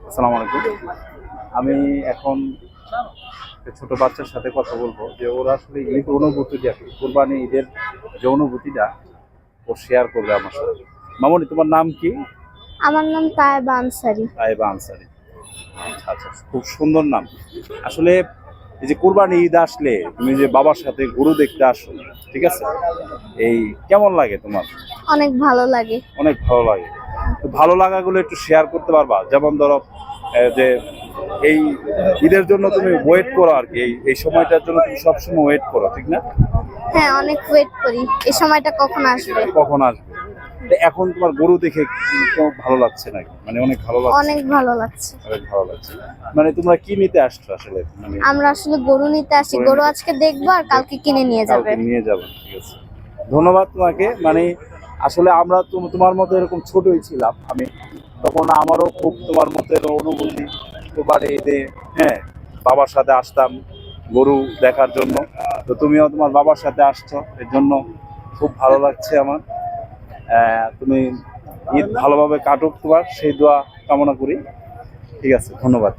আসসালামু আলাইকুম। আমি এখন একটা ছোট বাচ্চার সাথে কথা বলবো যে ওরা আসলে ঈদ অনুভূতিটা কি, কোরবানি ঈদের যে অনুভূতিটা ও শেয়ার করবে আমার সাথে। মামনি, তোমার নাম কি? আমার নাম তায়েবা আনসারী। তাইবা আনসারী। আচ্ছা আচ্ছা, খুব সুন্দর নাম। আসলে এই যে কোরবানি ঈদ আসলে তুমি যে বাবার সাথে গরু দেখতে আসো, ঠিক আছে, এই কেমন লাগে তোমার? অনেক ভালো লাগে। অনেক ভালো লাগে। তো ভালো লাগাগুলো একটু শেয়ার করতে পারবা? যেমন ধরো যে এই ঈদের জন্য তুমি ওয়েট করো আর কি, এই সময়টার জন্য তুমি সবসময় ওয়েট করো, ঠিক না? হ্যাঁ, অনেক ওয়েট করি এই সময়টা কখন আসবে। কখন আসবে। তো এখন তোমার গরু দেখে তোমার ভালো লাগছে নাকি? মানে অনেক ভালো লাগছে? অনেক ভালো লাগছে। অনেক ভালো লাগছে। মানে তোমরা কি নিতে আসছো আসলে? মানে আমরা আসলে গরু নিতে আসি, গরু আজকে দেখবো আর কালকে কিনে নিয়ে যাবে। কালকে নিয়ে যাবেন, ঠিক আছে। ধন্যবাদ তোমাকে। মানে আসলে আমরা তোমার মতো এরকম ছোটই ছিলাম আমি, তখন আমারও খুব তোমার মতো এরকম অনুভূতি। কোরবানি ঈদে, হ্যাঁ, বাবার সাথে আসতাম গরু দেখার জন্য। তো তুমিও তোমার বাবার সাথে আসছো, এর জন্য খুব ভালো লাগছে আমার। তুমি ঈদ ভালোভাবে কাটুক তোমার, সেই দোয়া কামনা করি। ঠিক আছে, ধন্যবাদ।